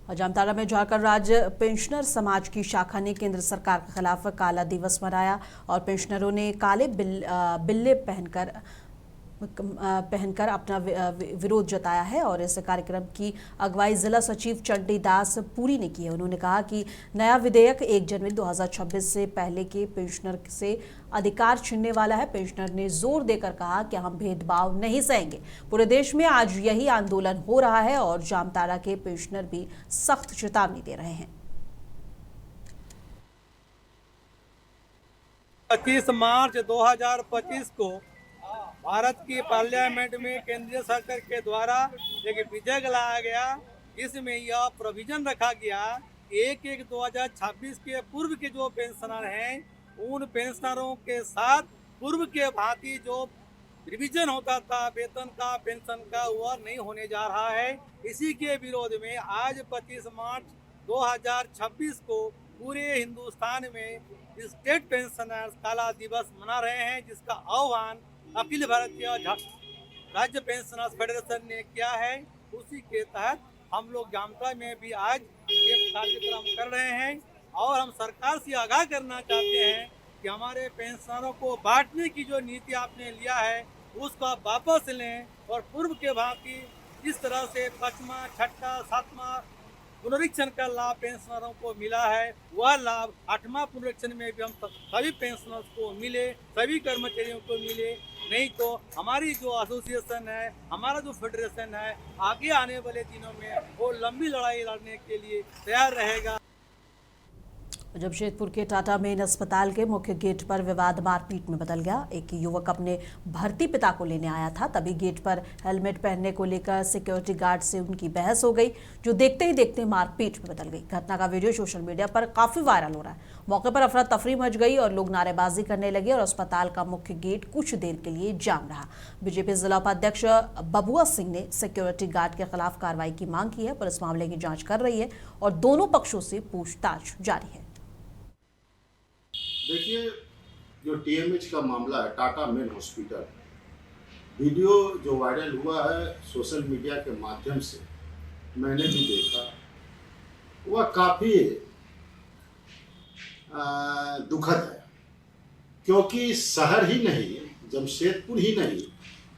और जामताड़ा में झारखंड राज्य पेंशनर समाज की शाखा ने केंद्र सरकार के खिलाफ काला दिवस मनाया और पेंशनरों ने काले बिल्ले पहनकर अपना विरोध जताया है। और इस कार्यक्रम की अगुवाई जिला सचिव चंडीदास पुरी ने की है। उन्होंने कहा कि नया विधेयक 1 जनवरी 2026 से पहले के पेंशनर से अधिकार छीनने वाला है। पेंशनर ने जोर देकर कहा कि हम भेदभाव नहीं सहेंगे। पूरे देश में आज यही आंदोलन हो रहा है और जामताड़ा के पेंशनर भी सख्त चेतावनी दे रहे हैं। 25 मार्च 2025 को भारत की पार्लियामेंट में केंद्रीय सरकार के द्वारा एक विधेयक लाया गया। इसमें यह प्रोविजन रखा गया 1/1/2026 के पूर्व के जो पेंशनर हैं उन पेंशनरों के साथ पूर्व के भांति जो रिवीजन होता था वेतन का पेंशन का वह नहीं होने जा रहा है। इसी के विरोध में आज 25 मार्च 2026 को पूरे हिंदुस्तान में स्टेट पेंशनर्स काला दिवस मना रहे हैं, जिसका आह्वान अखिल भारतीय राज्य पेंशनर्स फेडरेशन ने किया है। उसी के तहत हम लोग जामताड़ा में भी आज ये कार्यक्रम कर रहे हैं और हम सरकार से आगाह करना चाहते हैं कि हमारे पेंशनरों को बांटने की जो नीति आपने लिया है उसको आप वापस लें और पूर्व के भांति जिस तरह से 5वां, 6ठा, 7वां पुनरीक्षण का लाभ पेंशनरों को मिला है वह लाभ 8वां पुनरीक्षण में भी हम सभी पेंशनर्स को मिले, सभी कर्मचारियों को मिले। नहीं तो हमारी जो एसोसिएशन है, हमारा जो फेडरेशन है, आगे आने वाले दिनों में वो लंबी लड़ाई लड़ने के लिए तैयार रहेगा। जमशेदपुर के टाटा मेन अस्पताल के मुख्य गेट पर विवाद मारपीट में बदल गया। एक युवक अपने भर्ती पिता को लेने आया था, तभी गेट पर हेलमेट पहनने को लेकर सिक्योरिटी गार्ड से उनकी बहस हो गई, जो देखते ही देखते मारपीट में बदल गई। घटना का वीडियो सोशल मीडिया पर काफी वायरल हो रहा है। मौके पर अफरा तफरी मच गई और लोग नारेबाजी करने लगे और अस्पताल का मुख्य गेट कुछ देर के लिए जाम रहा। बीजेपी जिला उपाध्यक्ष बबुआ सिंह ने सिक्योरिटी गार्ड के खिलाफ कार्रवाई की मांग की है। पुलिस मामले की जाँच कर रही है और दोनों पक्षों से पूछताछ जारी है। देखिए, जो टीएमएच का मामला है टाटा मेन हॉस्पिटल, वीडियो जो वायरल हुआ है सोशल मीडिया के माध्यम से मैंने भी देखा, वह काफ़ी दुखद है। क्योंकि शहर ही नहीं, जमशेदपुर ही नहीं,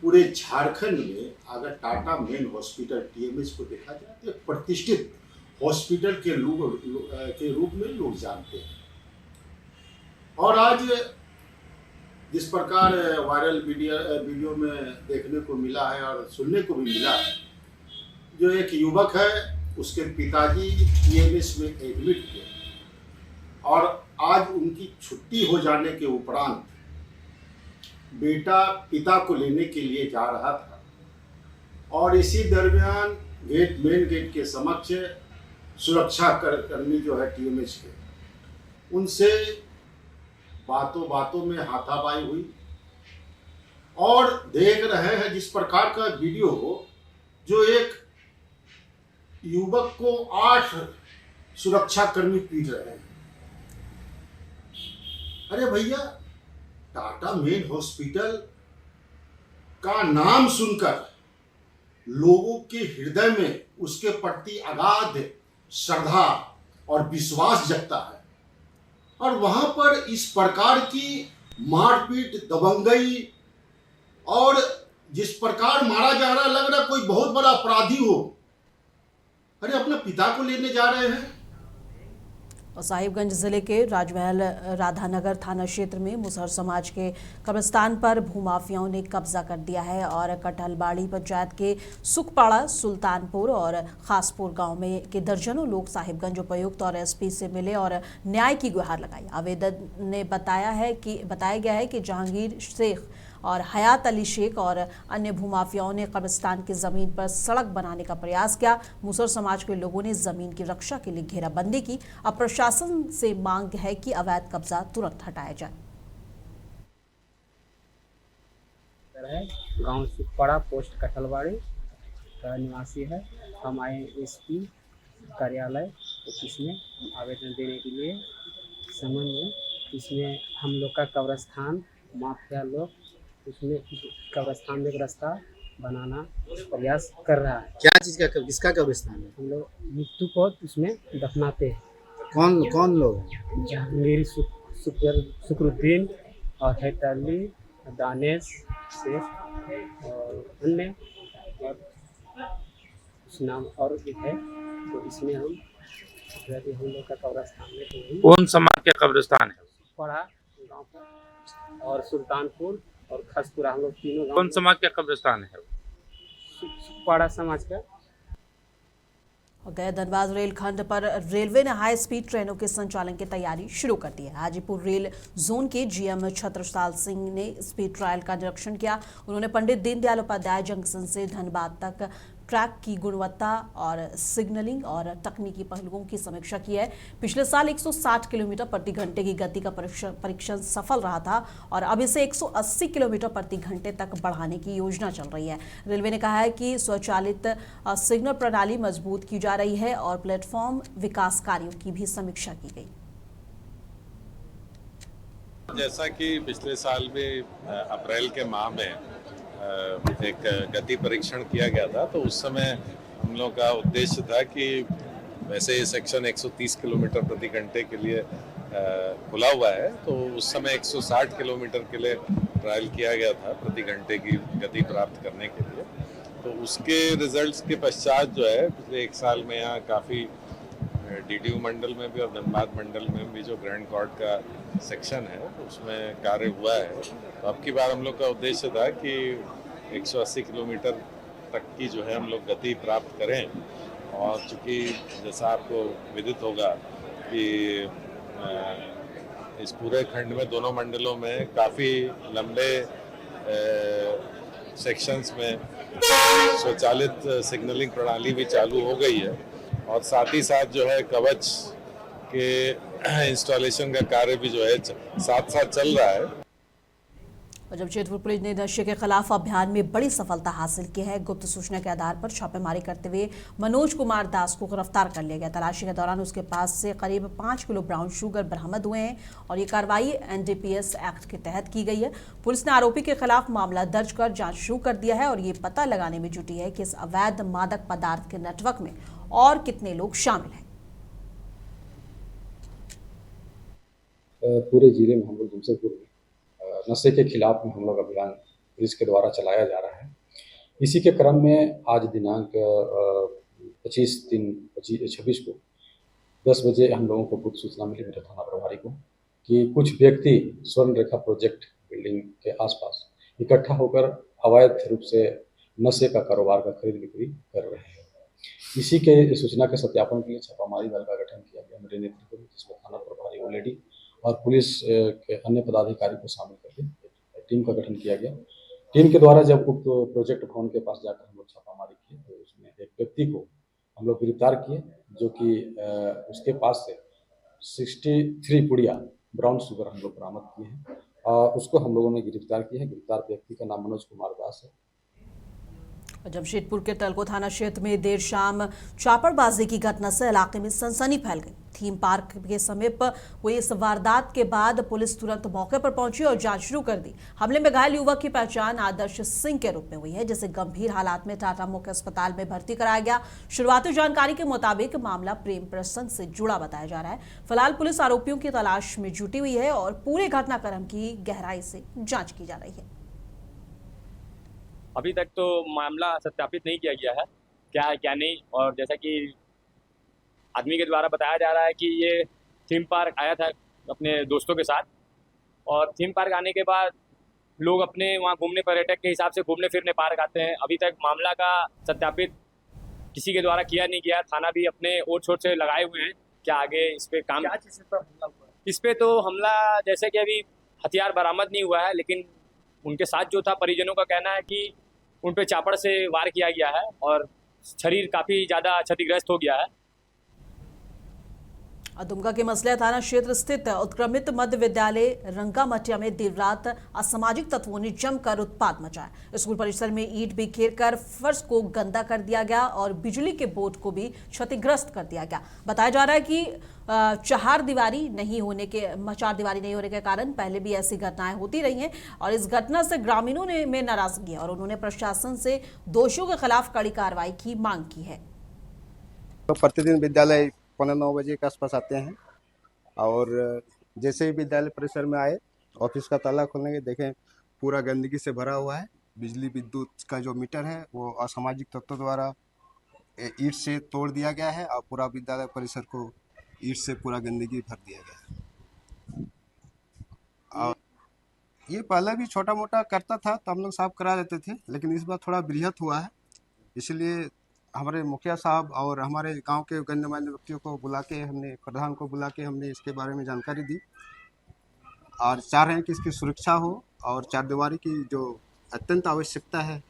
पूरे झारखंड में अगर टाटा मेन हॉस्पिटल टीएमएच को देखा जाए तो एक प्रतिष्ठित हॉस्पिटल के रूप में लोग जानते हैं। और आज जिस प्रकार वायरल वीडियो में देखने को मिला है और सुनने को भी मिला है, जो एक युवक है उसके पिताजी टीएमएच में एडमिट थे और आज उनकी छुट्टी हो जाने के उपरांत बेटा पिता को लेने के लिए जा रहा था और इसी दरमियान मेन गेट के समक्ष सुरक्षा कर्मी जो है टीएमएच के, उनसे बातों में हाथापाई हुई। और देख रहे हैं जिस प्रकार का वीडियो जो एक युवक को 8 सुरक्षा कर्मी पीट रहे हैं। अरे भैया, टाटा मेन हॉस्पिटल का नाम सुनकर लोगों के हृदय में उसके प्रति अगाध श्रद्धा और विश्वास जगता है और वहां पर इस प्रकार की मारपीट, दबंगई और जिस प्रकार मारा जा रहा, लग रहा कोई बहुत बड़ा अपराधी हो। अरे अपने पिता को लेने जा रहे हैं। और साहिबगंज जिले के राजमहल राधानगर थाना क्षेत्र में मुसहर समाज के कब्रिस्तान पर भूमाफियाओं ने कब्जा कर दिया है और कटहलबाड़ी पंचायत के सुखपाड़ा, सुल्तानपुर और खासपुर गांव में के दर्जनों लोग साहिबगंज उपायुक्त और एसपी से मिले और न्याय की गुहार लगाई। आवेदन ने बताया गया है कि जहांगीर शेख और हयात अली शेख और अन्य भूमाफियाओं ने कब्रिस्तान की जमीन पर सड़क बनाने का प्रयास किया। मुसहर समाज के लोगों ने जमीन की रक्षा के लिए घेराबंदी की। अब प्रशासन से मांग है कि अवैध कब्जा तुरंत हटाया जाए। गांव सुखपाड़ा, पोस्ट कटहलबाड़ी का निवासी है। हम आए एसपी कार्यालय ऑफिस में आवेदन देने के लिए संबंध में। इसमें हम लोग का कब्रिस्तान, माफिया लोग उसमें कब्रिस्तान में एक रास्ता बनाना प्रयास कर रहा है। क्या चीज का, किसका कब्रिस्तान है? हम लोग मृत्यु को उसमें दफनाते हैं। कौन कौन लोग हैं? जहांगीर, शुक्रुद्दीन और हैदरअली, दानिश शेख और अन्य और कुछ नाम और भी है। तो इसमें हम लोग का कब्रिस्तान में तो यही कौन समाज के कब्रिस्तान है? पड़ा गाँव पर और सुल्तानपुर और खसपुरा, हम लोग तीनों कौन गाँव समाज के कब्रिस्तान है? पड़ा समाज का। और गया धनबाद रेलखंड पर रेलवे ने हाई स्पीड ट्रेनों के संचालन की तैयारी शुरू कर दी है। हाजीपुर रेल जोन के जीएम छत्रसाल सिंह ने स्पीड ट्रायल का निरीक्षण किया। उन्होंने पंडित दीनदयाल उपाध्याय जंक्शन से धनबाद तक ट्रैक की गुणवत्ता और सिग्नलिंग और तकनीकी पहलुओं की समीक्षा की है। पिछले साल 160 किलोमीटर प्रति घंटे की गति का परीक्षण सफल रहा था और अब इसे 180 किलोमीटर प्रति घंटे तक बढ़ाने की योजना चल रही है। रेलवे ने कहा है कि स्वचालित सिग्नल प्रणाली मजबूत की जा रही है और प्लेटफॉर्म विकास कार्यों की भी समीक्षा की गई। जैसा कि पिछले साल में अप्रैल के माह में एक गति परीक्षण किया गया था, तो उस समय हम लोग का उद्देश्य था कि वैसे ये सेक्शन 130 किलोमीटर प्रति घंटे के लिए खुला हुआ है, तो उस समय 160 किलोमीटर के लिए ट्रायल किया गया था प्रति घंटे की गति प्राप्त करने के लिए। तो उसके रिजल्ट्स के पश्चात जो है पिछले एक साल में यहाँ काफ़ी डीडीयू मंडल में भी और धनबाद मंडल में भी जो ग्रैंड कॉर्ड का सेक्शन है उसमें कार्य हुआ है। तो अब की बार हम लोग का उद्देश्य था कि 180 किलोमीटर तक की जो है हम लोग गति प्राप्त करें। और चूँकि जैसा आपको विदित होगा कि इस पूरे खंड में दोनों मंडलों में काफ़ी लंबे सेक्शंस में स्वचालित सिग्नलिंग प्रणाली भी चालू हो गई है और साथ ही साथ जो है कवच के इंस्टॉलेशन का कार्य भी जो है साथ साथ चल रहा है। और जमशेदपुर पुलिस ने नशे के खिलाफ अभियान में बड़ी सफलता हासिल की है। गुप्त सूचना के आधार पर छापेमारी करते हुए मनोज कुमार दास को गिरफ्तार कर लिया गया। तलाशी के दौरान उसके पास से करीब 5 किलो ब्राउन शुगर बरामद हुए हैं और ये कार्रवाई एनडीपीएस एक्ट के तहत की गई है। पुलिस ने आरोपी के खिलाफ मामला दर्ज कर जांच शुरू कर दिया है और ये पता लगाने में जुटी है कि इस अवैध मादक पदार्थ के नेटवर्क में और कितने लोग शामिल हैं। पूरे जिले में हम लोग जमशेदपुर में नशे के खिलाफ में हम लोग अभियान पुलिस के द्वारा चलाया जा रहा है। इसी के क्रम में आज दिनांक 25/3/26 को 10 बजे हम लोगों को गुप्त सूचना मिली मेरे थाना प्रभारी को कि कुछ व्यक्ति स्वर्ण रेखा प्रोजेक्ट बिल्डिंग के आसपास इकट्ठा होकर अवैध रूप से नशे का कारोबार का खरीद बिक्री कर रहे हैं। इसी के सूचना के सत्यापन के लिए छापामारी दल का गठन किया गया मेरे नेतृत्व में, जिसमें थाना प्रभारी ओलेडी और पुलिस के अन्य पदाधिकारी को शामिल करके टीम का गठन किया गया। टीम के द्वारा जब उक्त प्रोजेक्ट भवन के पास जाकर हम लोग छापामारी किए तो उसमें एक व्यक्ति को हम लोग गिरफ्तार किए, जो कि उसके पास से 63 पुड़िया ब्राउन शुगर हम लोग बरामद किए हैं और उसको हम लोगों ने गिरफ्तार किया है। गिरफ्तार व्यक्ति का नाम मनोज कुमार दास है। जमशेदपुर के तलको थाना क्षेत्र में देर शाम चापड़बाजी की घटना से इलाके में सनसनी फैल गई। थीम पार्क के समीप हुई इस वारदात के बाद पुलिस तुरंत मौके पर पहुंची और जांच शुरू कर दी। हमले में घायल युवक की पहचान आदर्श सिंह के रूप में हुई है, जिसे गंभीर हालात में टाटा मुख्य अस्पताल में भर्ती कराया गया। शुरुआती जानकारी के मुताबिक मामला प्रेम प्रसंग से जुड़ा बताया जा रहा है। फिलहाल पुलिस आरोपियों की तलाश में जुटी हुई है और पूरे घटनाक्रम की गहराई से जाँच की जा रही है। अभी तक तो मामला सत्यापित नहीं किया गया है क्या है क्या नहीं, और जैसा कि आदमी के द्वारा बताया जा रहा है कि ये थीम पार्क आया था अपने दोस्तों के साथ और थीम पार्क आने के बाद लोग अपने वहाँ घूमने पर्यटक के हिसाब से घूमने फिरने पार्क आते हैं। अभी तक मामला का सत्यापित किसी के द्वारा किया नहीं गया। थाना भी अपने ओर छोर से लगाए हुए हैं क्या आगे इस पे काम। क्या चीज़ पर हमला हुआ? इस पे तो हमला जैसे कि अभी हथियार बरामद नहीं हुआ है, लेकिन उनके साथ जो था परिजनों का कहना है कि उन पे चापड़ से वार किया गया है और शरीर काफ़ी ज़्यादा क्षतिग्रस्त हो गया है। और दुमका के मसलिया थाना क्षेत्र स्थित उत्क्रमित मध्य विद्यालय रंगामटिया में देर रात असामाजिक तत्वों ने जमकर उत्पात मचाया। स्कूल परिसर में ईंट बिखेर कर फर्श को गंदा कर दिया गया और बिजली के बोर्ड को भी क्षतिग्रस्त कर दिया गया। बताया जा रहा है कि चार दीवारी नहीं होने के कारण पहले भी ऐसी घटनाएं होती रही हैं और इस घटना से ग्रामीणों ने में नाराजगी है और उन्होंने प्रशासन से दोषियों के खिलाफ कड़ी कार्रवाई की मांग की है। तो प्रतिदिन विद्यालय 9:15 बजे के आसपास आते हैं और जैसे ही विद्यालय परिसर में आए ऑफिस का ताला खोलने के देखें पूरा गंदगी से भरा हुआ है। बिजली विद्युत का जो मीटर है वो असामाजिक तत्वों द्वारा ईंट से तोड़ दिया गया है और पूरा विद्यालय परिसर को ईंट से पूरा गंदगी भर दिया गया है। और ये पहले भी छोटा मोटा करता था तो हम लोग साफ करा देते थे, लेकिन इस बार थोड़ा बृहत हुआ है, इसलिए हमारे मुखिया साहब और हमारे गांव के गणमान्य व्यक्तियों को बुला के प्रधान को बुला के हमने इसके बारे में जानकारी दी और चाह रहे हैं कि इसकी सुरक्षा हो और चारदीवारी की जो अत्यंत आवश्यकता है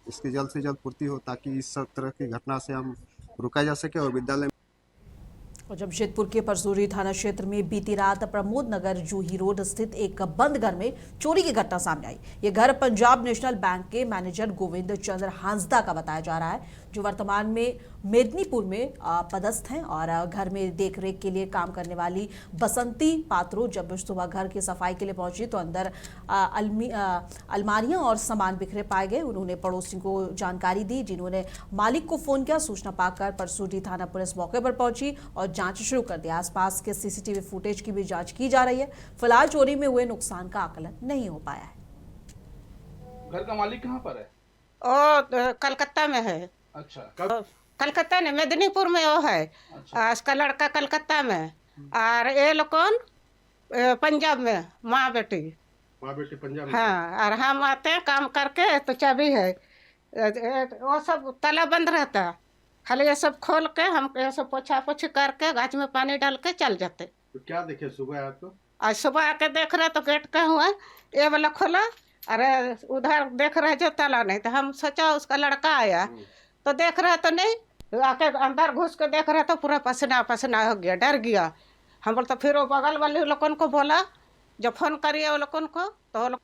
इसकी जल्द से जल्द पूर्ति हो ताकि इस सब तरह की घटना से हम रुका जा सके। और विद्यालय और जमशेदपुर के परसूरी थाना क्षेत्र में बीती रात प्रमोद नगर जूही रोड स्थित एक बंद घर में चोरी की घटना सामने आई। ये घर पंजाब नेशनल बैंक के मैनेजर गोविंद चंद्र हांसदा का बताया जा रहा है, जो वर्तमान में मेदिनीपुर में पदस्थ हैं और घर में देखरेख के लिए काम करने वाली बसंती पात्रो जब सुबह घर की सफाई के लिए पहुंची तो अंदर अलमारियां और सामान बिखरे पाए गए। उन्होंने पड़ोसियों को जानकारी दी, जिन्होंने मालिक को फोन किया। सूचना पाकर परसूरी थाना पुलिस मौके पर पहुंची और जांच शुरू कर दिया। आसपास के सीसीटीवी फुटेज की भी जांच की जा रही है। फिलहाल चोरी में हुए नुकसान का आकलन नहीं हो पाया है। घर का मालिक कहाँ पर है? कलकत्ता में है। अच्छा, कलकत्ता ने मेदिनीपुर में वो है। अच्छा। उसका लड़का कलकत्ता में और ये लोग कौन पंजाब में माँ बेटी पंजाब में। हाँ, और हम आते हैं काम करके तो चाबी है, वो सब ताला बंद रहता, खाली ये सब खोल के हम ये सब पोछा पोछी करके गाछ में पानी डाल के चल जाते। तो क्या देखे सुबह आपको? आज सुबह आके देख रहे तो गेट का हुआ ये वाला खोला, अरे उधर देख रहे जो ताला नहीं, तो हम सोचा उसका लड़का आया तो देख रहा तो नहीं, आके अंदर घुस के देख रहा तो पूरा पसीना पसीना हो गया, डर गया। हम बोलते फिर वो बगल वाले लोगों को बोला, जब फोन करिए वो लोगों को तो वो लोग